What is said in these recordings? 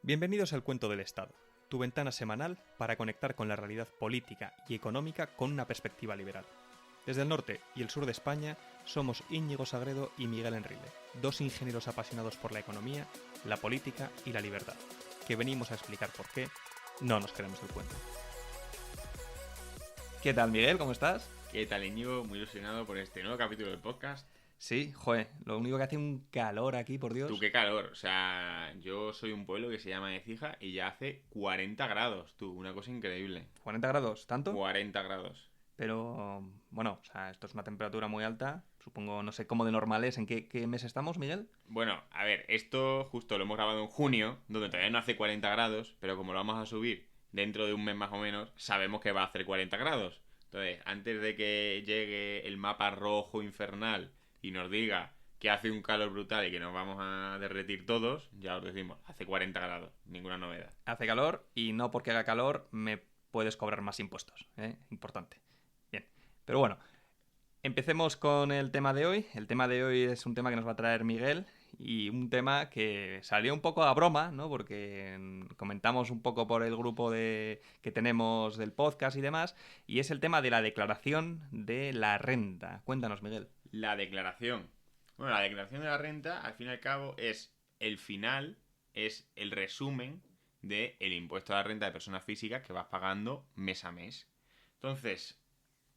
Bienvenidos al Cuento del Estado, tu ventana semanal para conectar con la realidad política y económica con una perspectiva liberal. Desde el norte y el sur de España somos Íñigo Sagredo y Miguel Enrile, dos ingenieros apasionados por la economía, la política y la libertad, que venimos a explicar por qué no nos queremos el cuento. ¿Qué tal, Miguel? ¿Cómo estás? ¿Qué tal, Íñigo? Muy ilusionado por este nuevo capítulo del podcast. Sí, joder, lo único que hace un calor aquí, por Dios. Tú, qué calor. O sea, yo soy un pueblo que se llama Écija y ya hace 40 grados, tú. Una cosa increíble. ¿40 grados? ¿Tanto? 40 grados. Pero, bueno, o sea, esto es una temperatura muy alta. Supongo, no sé cómo de normal es. ¿En qué mes estamos, Miguel? Bueno, a ver, esto justo lo hemos grabado en junio, donde todavía no hace 40 grados, pero como lo vamos a subir dentro de un mes más o menos, sabemos que va a hacer 40 grados. Entonces, antes de que llegue el mapa rojo infernal y nos diga que hace un calor brutal y que nos vamos a derretir todos, ya os decimos, hace 40 grados, ninguna novedad. Hace calor y no porque haga calor me puedes cobrar más impuestos, ¿eh? Importante. Bien, pero bueno, empecemos con el tema de hoy. El tema de hoy es un tema que nos va a traer Miguel y un tema que salió un poco a broma, ¿no? Porque comentamos un poco por el grupo que tenemos del podcast y demás, y es el tema de la declaración de la renta. Cuéntanos, Miguel. La declaración. Bueno, la declaración de la renta, al fin y al cabo, es el final, es el resumen del impuesto a la renta de personas físicas que vas pagando mes a mes. Entonces,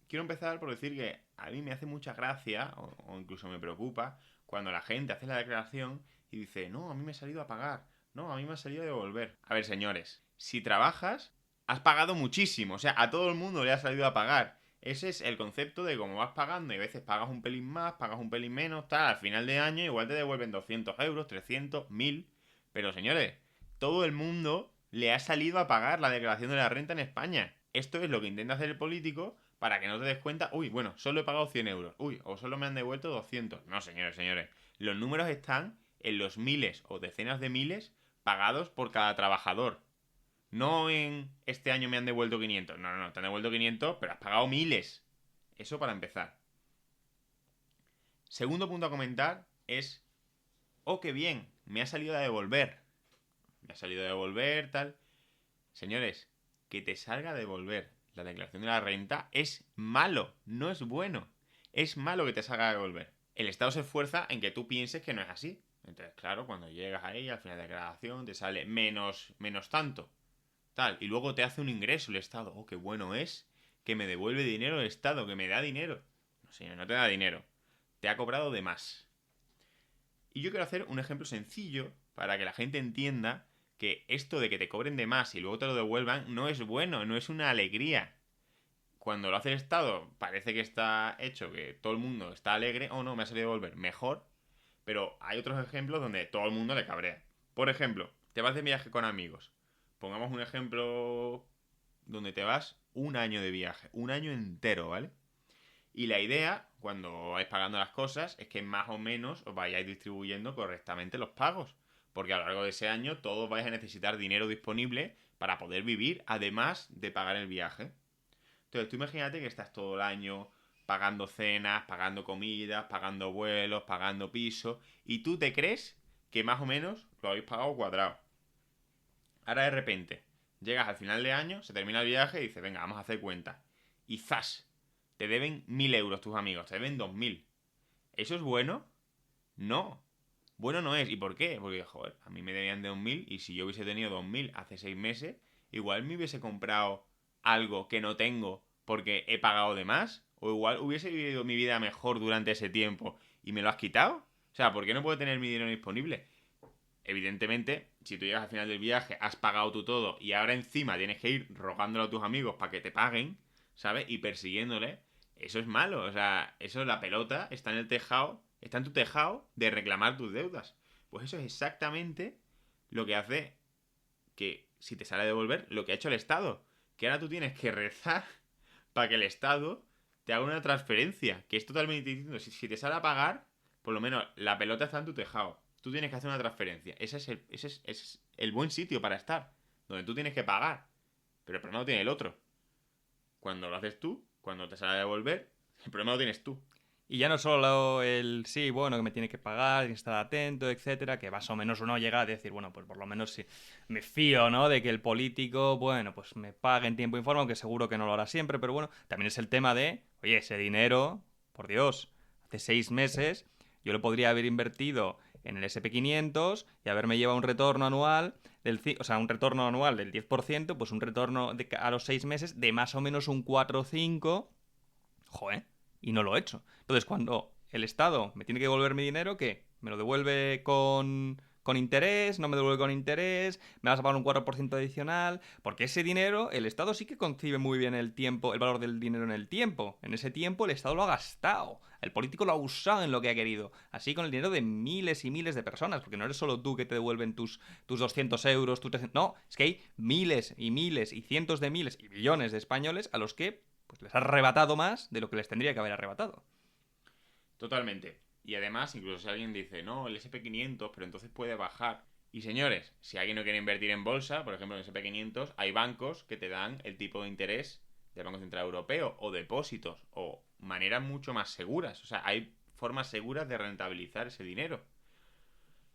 quiero empezar por decir que a mí me hace mucha gracia, o incluso me preocupa, cuando la gente hace la declaración y dice, no, a mí me ha salido a pagar, no, a mí me ha salido a devolver. A ver, señores, si trabajas, has pagado muchísimo, o sea, a todo el mundo le ha salido a pagar. Ese es el concepto de cómo vas pagando y a veces pagas un pelín más, pagas un pelín menos, tal, al final de año igual te devuelven 200 euros, 300, 1000. Pero señores, todo el mundo le ha salido a pagar la declaración de la renta en España. Esto es lo que intenta hacer el político para que no te des cuenta, uy, bueno, solo he pagado 100 euros, uy, o solo me han devuelto 200. No, señores, los números están en los miles o decenas de miles pagados por cada trabajador. No en este año me han devuelto 500. No, te han devuelto 500, pero has pagado miles. Eso para empezar. Segundo punto a comentar es, oh, qué bien, me ha salido a devolver. Me ha salido a devolver, tal. Señores, que te salga a devolver la declaración de la renta es malo, no es bueno. Es malo que te salga a devolver. El Estado se esfuerza en que tú pienses que no es así. Entonces, claro, cuando llegas ahí, al final de la declaración, te sale menos tanto. Tal, y luego te hace un ingreso el Estado. Oh, qué bueno es que me devuelve dinero el Estado, que me da dinero. No, señor, no te da dinero. Te ha cobrado de más. Y yo quiero hacer un ejemplo sencillo para que la gente entienda que esto de que te cobren de más y luego te lo devuelvan no es bueno, no es una alegría. Cuando lo hace el Estado parece que está hecho, que todo el mundo está alegre, oh no, me ha salido a devolver, mejor. Pero hay otros ejemplos donde todo el mundo le cabrea. Por ejemplo, te vas de viaje con amigos. Pongamos un ejemplo donde te vas un año de viaje, un año entero, ¿vale? Y la idea, cuando vais pagando las cosas, es que más o menos os vayáis distribuyendo correctamente los pagos. Porque a lo largo de ese año todos vais a necesitar dinero disponible para poder vivir, además de pagar el viaje. Entonces tú imagínate que estás todo el año pagando cenas, pagando comidas, pagando vuelos, pagando piso, y tú te crees que más o menos lo habéis pagado cuadrado. Ahora de repente, llegas al final de año, se termina el viaje y dices, venga, vamos a hacer cuenta. Y ¡zas! Te deben 1000 euros tus amigos, te deben 2000. ¿Eso es bueno? No. Bueno no es. ¿Y por qué? Porque, joder, a mí me debían de 2000 y si yo hubiese tenido 2000 hace 6 meses, igual me hubiese comprado algo que no tengo porque he pagado de más. O igual hubiese vivido mi vida mejor durante ese tiempo y me lo has quitado. O sea, ¿por qué no puedo tener mi dinero disponible? Evidentemente, si tú llegas al final del viaje, has pagado tú todo y ahora encima tienes que ir rogándole a tus amigos para que te paguen, ¿sabes? Y persiguiéndole, eso es malo. O sea, eso, la pelota está en el tejado, está en tu tejado de reclamar tus deudas. Pues eso es exactamente lo que hace que, si te sale a devolver, lo que ha hecho el Estado. Que ahora tú tienes que rezar para que el Estado te haga una transferencia. Que es totalmente distinto. Si te sale a pagar, por lo menos la pelota está en tu tejado. Tú tienes que hacer una transferencia. Ese es el buen sitio para estar. Donde tú tienes que pagar. Pero el problema lo tiene el otro. Cuando lo haces tú, cuando te sale a devolver, el problema lo tienes tú. Y ya no solo el sí, bueno, que me tiene que pagar, tiene que estar atento, etcétera, que más o menos uno llega a decir, bueno, pues por lo menos sí, me fío, ¿no? De que el político, bueno, pues me pague en tiempo y forma, aunque seguro que no lo hará siempre, pero bueno, también es el tema de, oye, ese dinero, por Dios, hace 6 meses yo lo podría haber invertido en el SP 500 y haberme llevado un retorno anual o sea, un retorno anual del 10%, pues un retorno a los 6 meses de más o menos un 4 o 5. Joder, y no lo he hecho. Entonces, cuando el Estado me tiene que devolver mi dinero, ¿qué? ¿Me lo devuelve con interés? ¿No me devuelve con interés? ¿Me vas a pagar un 4% adicional? Porque ese dinero, el Estado sí que concibe muy bien el tiempo, el valor del dinero en el tiempo. En ese tiempo el Estado lo ha gastado. El político lo ha usado en lo que ha querido. Así con el dinero de miles y miles de personas. Porque no eres solo tú que te devuelven tus 200 euros, tus 300... No, es que hay miles y miles y cientos de miles y billones de españoles a los que pues les ha arrebatado más de lo que les tendría que haber arrebatado. Totalmente. Y además, incluso si alguien dice, no, el SP 500, pero entonces puede bajar. Y señores, si alguien no quiere invertir en bolsa, por ejemplo en el SP 500, hay bancos que te dan el tipo de interés del Banco Central Europeo, o depósitos, o maneras mucho más seguras. O sea, hay formas seguras de rentabilizar ese dinero.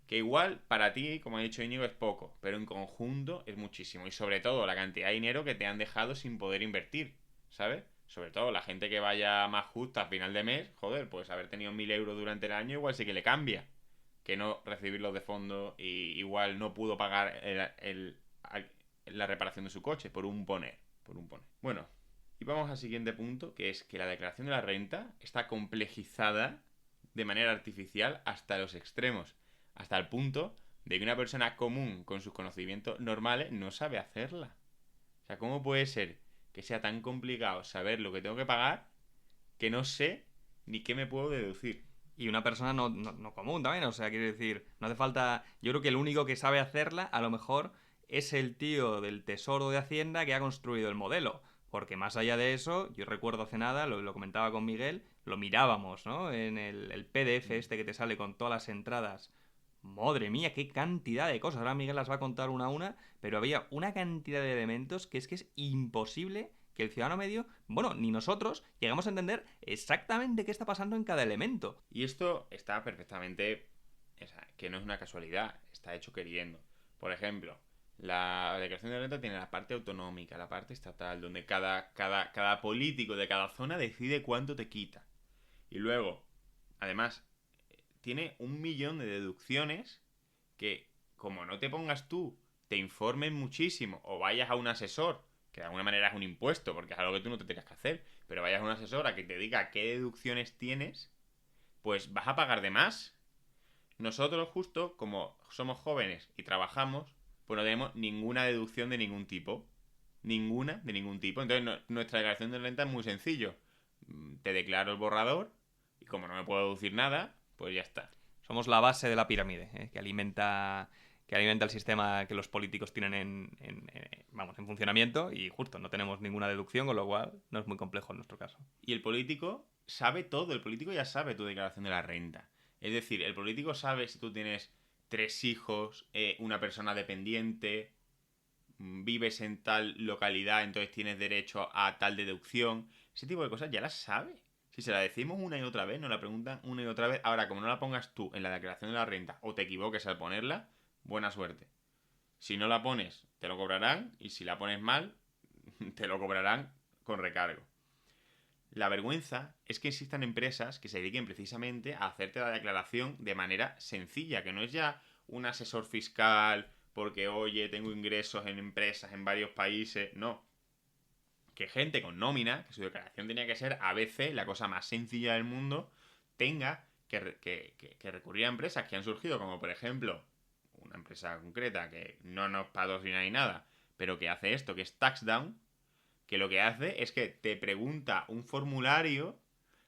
Que igual para ti, como ha dicho Íñigo, es poco, pero en conjunto es muchísimo. Y sobre todo la cantidad de dinero que te han dejado sin poder invertir, ¿sabes? Sobre todo la gente que vaya más justa a final de mes, joder, pues haber tenido 1.000 euros durante el año igual sí que le cambia. Que no recibirlos de fondo y igual no pudo pagar la reparación de su coche, por un poner. Por un poner. Bueno, y vamos al siguiente punto, que es que la declaración de la renta está complejizada de manera artificial hasta los extremos. Hasta el punto de que una persona común con sus conocimientos normales no sabe hacerla. O sea, ¿cómo puede ser que sea tan complicado saber lo que tengo que pagar que no sé ni qué me puedo deducir? Y una persona no común también, o sea, quiero decir, no hace falta... Yo creo que el único que sabe hacerla, a lo mejor, es el tío del Tesoro de Hacienda que ha construido el modelo. Porque más allá de eso, yo recuerdo hace nada, lo comentaba con Miguel, lo mirábamos, ¿no? En el PDF este que te sale con todas las entradas. Madre mía, qué cantidad de cosas. Ahora Miguel las va a contar una a una, pero había una cantidad de elementos que es imposible que el ciudadano medio, bueno, ni nosotros, llegamos a entender exactamente qué está pasando en cada elemento. Y esto está perfectamente... O sea, que no es una casualidad, está hecho queriendo. Por ejemplo, la declaración de renta tiene la parte autonómica, la parte estatal, donde cada político de cada zona decide cuánto te quita. Y luego, además, tiene 1.000.000 de deducciones que, como no te pongas tú, te informen muchísimo o vayas a un asesor, que de alguna manera es un impuesto, porque es algo que tú no te tienes que hacer, pero vayas a un asesor a que te diga qué deducciones tienes, pues vas a pagar de más. Nosotros, justo como somos jóvenes y trabajamos, pues no tenemos ninguna deducción de ningún tipo. Ninguna de ningún tipo. Entonces, nuestra declaración de renta es muy sencillo. Te declaro el borrador y como no me puedo deducir nada, pues ya está. Somos la base de la pirámide, que alimenta el sistema que los políticos tienen vamos, en funcionamiento y justo no tenemos ninguna deducción, con lo cual no es muy complejo en nuestro caso. Y el político sabe todo. El político ya sabe tu declaración de la renta. Es decir, el político sabe si tú tienes 3 hijos, una persona dependiente, vives en tal localidad, entonces tienes derecho a tal deducción. Ese tipo de cosas ya las sabe. Si se la decimos una y otra vez, nos la preguntan una y otra vez. Ahora, como no la pongas tú en la declaración de la renta o te equivoques al ponerla, buena suerte. Si no la pones, te lo cobrarán. Y si la pones mal, te lo cobrarán con recargo. La vergüenza es que existan empresas que se dediquen precisamente a hacerte la declaración de manera sencilla, que no es ya un asesor fiscal porque, oye, tengo ingresos en empresas en varios países. No. Que gente con nómina, que su declaración tenía que ser ABC, la cosa más sencilla del mundo, tenga que recurrir a empresas que han surgido, como por ejemplo una empresa concreta que no nos patrocina ni nada, pero que hace esto, que es TaxDown, que lo que hace es que te pregunta un formulario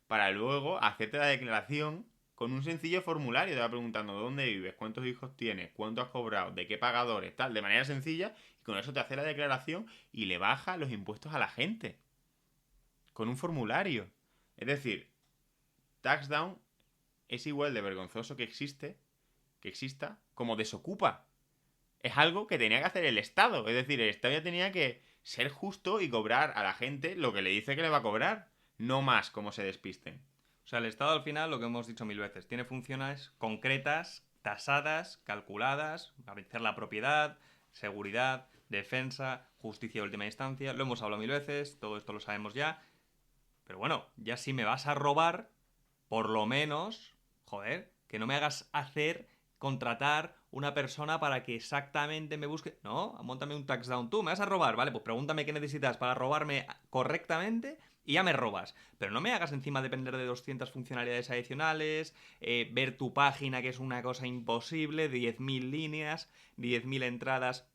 para luego hacerte la declaración con un sencillo formulario. Te va preguntando dónde vives, cuántos hijos tienes, cuánto has cobrado, de qué pagadores, tal, de manera sencilla, y con eso te hace la declaración y le baja los impuestos a la gente. Con un formulario. Es decir, TaxDown es igual de vergonzoso que exista, como Desocupa. Es algo que tenía que hacer el Estado. Es decir, el Estado ya tenía que ser justo y cobrar a la gente lo que le dice que le va a cobrar. No más como se despisten. O sea, el Estado al final, lo que hemos dicho mil veces, tiene funciones concretas, tasadas, calculadas, garantizar la propiedad, seguridad, defensa, justicia de última instancia. Lo hemos hablado mil veces, todo esto lo sabemos ya. Pero bueno, ya si me vas a robar, por lo menos, joder, que no me hagas contratar una persona para que exactamente me busque. No, móntame un tax down tú, me vas a robar, vale, pues pregúntame qué necesitas para robarme correctamente y ya me robas. Pero no me hagas encima depender de 200 funcionalidades adicionales, ver tu página que es una cosa imposible, 10.000 líneas, 10.000 entradas,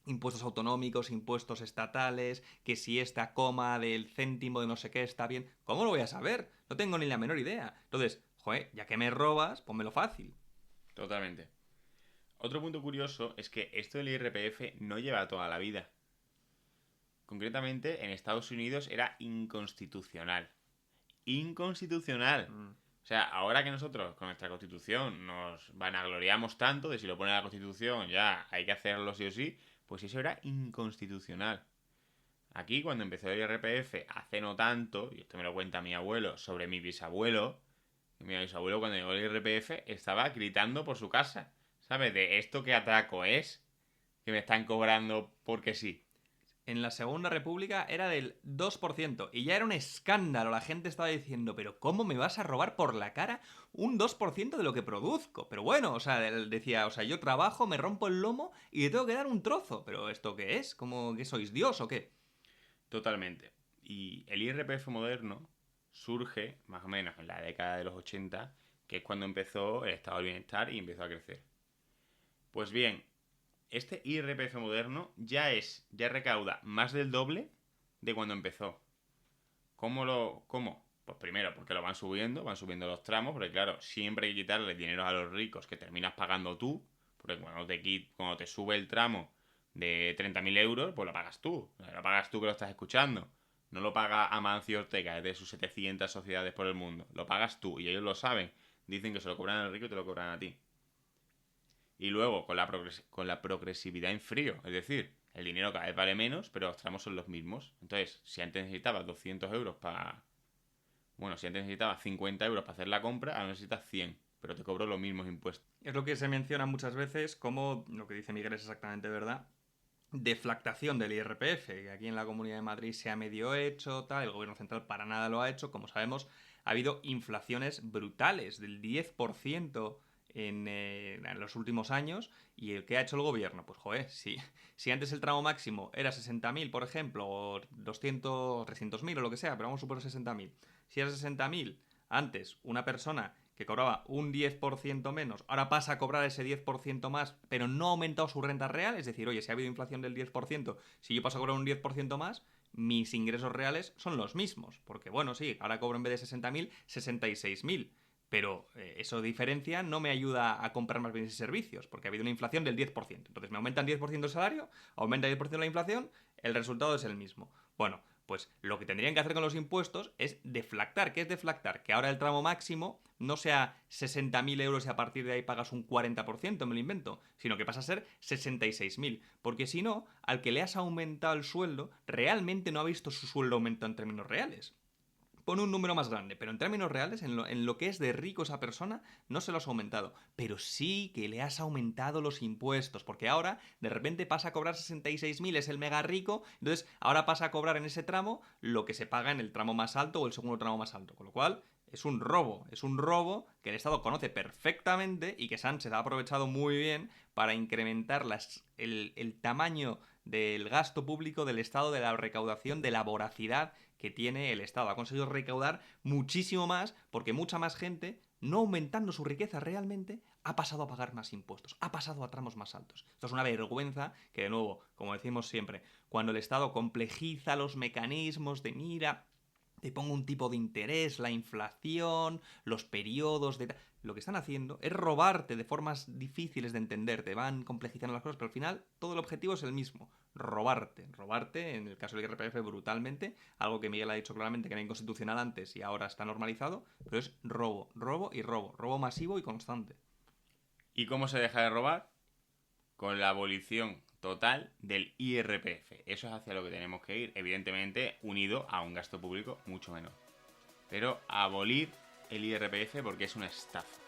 impuestos autonómicos, impuestos estatales, que si esta coma del céntimo de no sé qué está bien. ¿Cómo lo voy a saber? No tengo ni la menor idea. Entonces, joder, ya que me robas, pónmelo fácil. Totalmente. Otro punto curioso es que esto del IRPF no lleva toda la vida. Concretamente, en Estados Unidos era inconstitucional. Inconstitucional. O sea, ahora que nosotros con nuestra constitución nos vanagloriamos tanto de si lo pone la constitución ya hay que hacerlo sí o sí, pues eso era inconstitucional. Aquí cuando empezó el IRPF hace no tanto, y esto me lo cuenta mi abuelo sobre mi bisabuelo cuando llegó el IRPF estaba gritando por su casa. ¿Sabes? De esto que atraco es, que me están cobrando porque sí. En la Segunda República era del 2% y ya era un escándalo. La gente estaba diciendo, pero ¿cómo me vas a robar por la cara un 2% de lo que produzco? Pero bueno, o sea, él decía, o sea, yo trabajo, me rompo el lomo y le tengo que dar un trozo. ¿Pero esto qué es? ¿Cómo que sois Dios o qué? Totalmente. Y el IRPF moderno surge más o menos en la década de los 80, que es cuando empezó el estado del bienestar y empezó a crecer. Pues bien, este IRPF moderno ya recauda más del doble de cuando empezó. ¿Cómo? Pues primero, porque lo van subiendo los tramos, porque claro, siempre hay que quitarle dinero a los ricos que terminas pagando tú, porque cuando te sube el tramo de 30.000 euros, pues lo pagas tú. Lo pagas tú que lo estás escuchando. No lo paga Amancio Ortega de sus 700 sociedades por el mundo. Lo pagas tú y ellos lo saben. Dicen que se lo cobran al rico y te lo cobran a ti. Y luego, con la progresividad en frío. Es decir, el dinero cada vez vale menos, pero los tramos son los mismos. Entonces, si antes necesitabas 200 euros para... Bueno, si antes necesitabas 50 euros para hacer la compra, ahora necesitas 100. Pero te cobro los mismos impuestos. Es lo que se menciona muchas veces como, lo que dice Miguel es exactamente verdad, deflactación del IRPF, que aquí en la Comunidad de Madrid se ha medio hecho, tal, el gobierno central para nada lo ha hecho, como sabemos, ha habido inflaciones brutales del 10% en los últimos años. ¿Y el que ha hecho el gobierno? Pues joder, si antes el tramo máximo era 60.000, por ejemplo, o 200, 300.000 o lo que sea, pero vamos a suponer 60.000. Si era 60.000 antes una persona que cobraba un 10% menos, ahora pasa a cobrar ese 10% más, pero no ha aumentado su renta real, es decir, oye, si ha habido inflación del 10%, si yo paso a cobrar un 10% más, mis ingresos reales son los mismos, porque bueno, sí, ahora cobro en vez de 60.000, 66.000, pero eso diferencia no me ayuda a comprar más bienes y servicios, porque ha habido una inflación del 10%. Entonces me aumenta el 10% el salario, aumenta el 10% la inflación, el resultado es el mismo. Bueno, pues lo que tendrían que hacer con los impuestos es deflactar. ¿Qué es deflactar? Que ahora el tramo máximo no sea 60.000 euros y a partir de ahí pagas un 40%, me lo invento, sino que pasa a ser 66.000. Porque si no, al que le has aumentado el sueldo, realmente no ha visto su sueldo aumentado en términos reales. Pone un número más grande, pero en términos reales, en lo que es de rico esa persona, no se lo has aumentado. Pero sí que le has aumentado los impuestos, porque ahora de repente pasa a cobrar 66.000, es el mega rico, entonces ahora pasa a cobrar en ese tramo lo que se paga en el tramo más alto o el segundo tramo más alto. Con lo cual, es un robo que el Estado conoce perfectamente y que Sánchez ha aprovechado muy bien para incrementar el tamaño del gasto público del Estado, de la recaudación, de la voracidad que tiene el Estado. Ha conseguido recaudar muchísimo más porque mucha más gente, no aumentando su riqueza realmente, ha pasado a pagar más impuestos, ha pasado a tramos más altos. Esto es una vergüenza que, de nuevo, como decimos siempre, cuando el Estado complejiza los mecanismos de mira, te pongo un tipo de interés, la inflación, los periodos de... Lo que están haciendo es robarte de formas difíciles de entender, te van complejizando las cosas, pero al final todo el objetivo es el mismo, robarte, en el caso del IRPF brutalmente, algo que Miguel ha dicho claramente que era inconstitucional antes y ahora está normalizado, pero es robo, robo masivo y constante. ¿Y cómo se deja de robar? Con la abolición total del IRPF. Eso es hacia lo que tenemos que ir, evidentemente unido a un gasto público mucho menor. Pero abolir el IRPF porque es una estafa.